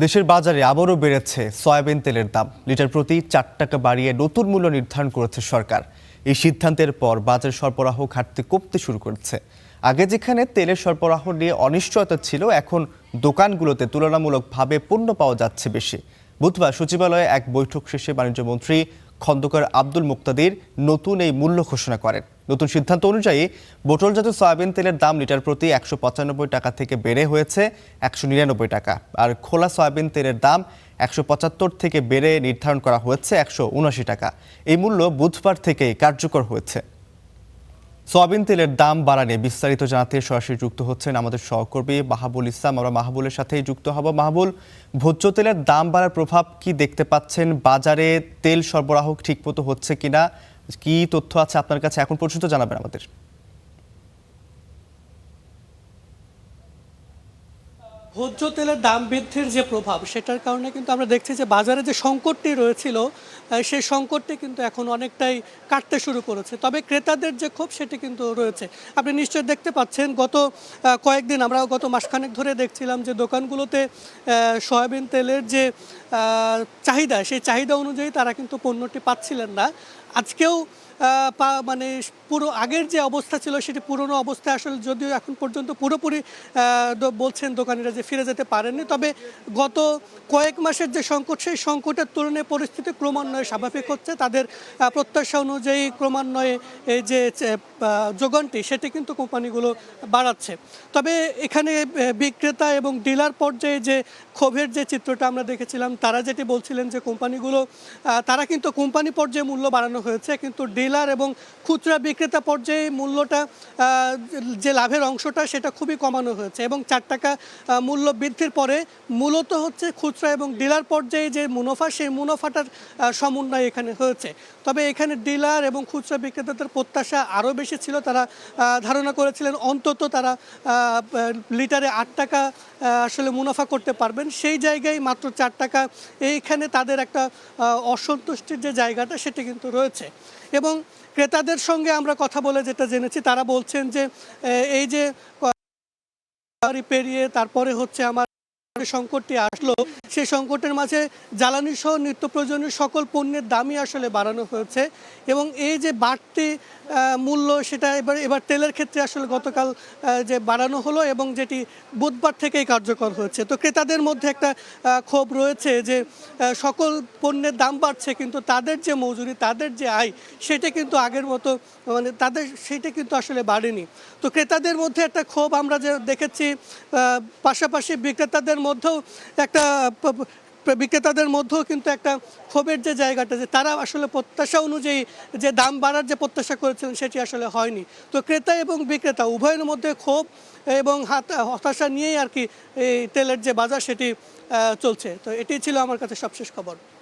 দেশের বাজারে আবারও বেড়েছে সয়াবিন তেলের দাম। লিটার প্রতি 4 টাকা বাড়িয়ে নতুন মূল্য নির্ধারণ করেছে সরকার। এই সিদ্ধান্তের পর বাজার সরবরাহ ঘাটতি কমতে শুরু করেছে। আগে যেখানে তেলের সরবরাহ নিয়ে অনিশ্চয়তা ছিল, এখন দোকানগুলোতে তুলনামূলকভাবে পণ্য পাওয়া যাচ্ছে বেশি। বুধবার সচিবালয়ে এক বৈঠক শেষে বাণিজ্যমন্ত্রী খন্দকার আব্দুল মুক্তাদির নতুন এই মূল্য ঘোষণা করেন। নতুন সিদ্ধান্ত অনুযায়ী বোতলজাত সয়াবিন তেলের দাম লিটার প্রতি 195 টাকা থেকে বেড়ে হয়েছে 199 টাকা, আর খোলা সয়াবিন তেলের দাম 175 থেকে বেড়ে নির্ধারণ করা হয়েছে 179 টাকা। এই মূল্য বুধবার থেকেই কার্যকর হয়েছে। সয়াবিন তেলের দাম বাড়া নিয়ে বিস্তারিত জানাতে সরাসরি যুক্ত হচ্ছেন আমাদের সহকর্মী মাহবুল ইসলাম। আমরা মাহবুলের সাথেই যুক্ত হব। মাহবুল, ভোজ্য তেলের দাম বাড়ার প্রভাব কি দেখতে পাচ্ছেন? বাজারে তেল সরবরাহ ঠিকমতো হচ্ছে কিনা, কি তথ্য আছে আপনার কাছে এখন পর্যন্ত জানাবেন আমাদের। ভোজ্য তেলের দাম বৃদ্ধির যে প্রভাব, সেটার কারণে কিন্তু আমরা দেখছি যে বাজারে যে সংকটটি রয়েছিল, সেই সংকটটি কিন্তু এখন অনেকটাই কাটতে শুরু করেছে। তবে ক্রেতাদের যে ক্ষোভ, সেটি কিন্তু রয়েছে। আপনি নিশ্চয়ই দেখতে পাচ্ছেন, গত কয়েকদিন আমরা গত মাসখানেক ধরে দেখছিলাম যে দোকানগুলোতে সয়াবিন তেলের যে চাহিদা, সেই চাহিদা অনুযায়ী তারা কিন্তু পণ্যটি পাচ্ছিলেন না। আজকেও মানে পুরো আগের যে অবস্থা ছিল, সেটি পুরনো অবস্থায় আসলে, যদিও এখন পর্যন্ত পুরোপুরি বলছেন দোকানিরা যে ফিরে যেতে পারেননি, তবে গত কয়েক মাসের যে সংকট, সেই সংকটের তুলনায় পরিস্থিতি ক্রমান্বয়ে স্বাভাবিক হচ্ছে। তাদের প্রত্যাশা অনুযায়ী ক্রমান্বয়ে এই যে যোগানটি, সেটি কিন্তু কোম্পানিগুলো বাড়াচ্ছে। তবে এখানে বিক্রেতা এবং ডিলার পর্যায়ে যে ক্ষোভের যে চিত্রটা আমরা দেখেছিলাম, তারা যেটি বলছিলেন যে কোম্পানিগুলো, তারা কিন্তু কোম্পানি পর্যায়ে মূল্য বাড়ানো হয়েছে, কিন্তু ডিলার এবং খুচরা বিক্রেতা পর্যায়ে মূল্যটা, যে লাভের অংশটা, সেটা খুবই কমানো হয়েছে। এবং 4 টাকা মূল্য বৃদ্ধির পরে মূলত হচ্ছে খুচরা এবং ডিলার পর্যায়ে যে মুনাফা, সেই মুনাফাটার সমন্বয় এখানে হয়েছে। তবে এখানে ডিলার এবং খুচরা বিক্রেতাদের প্রত্যাশা আরও বেশি ছিল। তারা ধারণা করেছিলেন অন্তত তারা লিটারে 8 টাকা আসলে মুনাফা করতে পারবেন। সেই জায়গায় মাত্র 4 টাকা, এইখানে তাদের একটা অসন্তুষ্টির যে জায়গাটা, সেটা কিন্তু রয়েছে। এবং ক্রেতাদের সঙ্গে আমরা কথা বলে যেটা জেনেছি, তারা বলছেন যে এই যে পেরিয়ে তারপরে হচ্ছে আমার সংকটটি আসলো, সেই সংকটের মাঝে জ্বালানি সহ নিত্য প্রয়োজনীয় সকল পণ্যের দামই আসলে বাড়ানো হয়েছে। এবং এই যে বাড়তি মূল্য, সেটা এবার তেলের ক্ষেত্রে আসলে গতকাল যে বাড়ানো হলো, এবং যেটি বুধবার থেকেই কার্যকর হয়েছে। তো ক্রেতাদের মধ্যে একটা ক্ষোভ রয়েছে যে সকল পণ্যের দাম বাড়ছে, কিন্তু তাদের যে মজুরি, তাদের যে আয়, সেটা কিন্তু আগের মতো, মানে তাদের সেটা কিন্তু আসলে বাড়েনি। তো ক্রেতাদের মধ্যে একটা ক্ষোভ আমরা যে দেখেছি, পাশাপাশি বিক্রেতাদের মধ্যেও কিন্তু একটা ক্ষোভের যে জায়গাটা, যে তারা আসলে প্রত্যাশা অনুযায়ী যে দাম বাড়ার যে প্রত্যাশা করেছিলেন, সেটি আসলে হয়নি। তো ক্রেতা এবং বিক্রেতা উভয়ের মধ্যে ক্ষোভ এবং হতাশা নিয়েই আর কি এই তেলের যে বাজার, সেটি চলছে। তো এটি ছিল আমার কাছে সবশেষ খবর।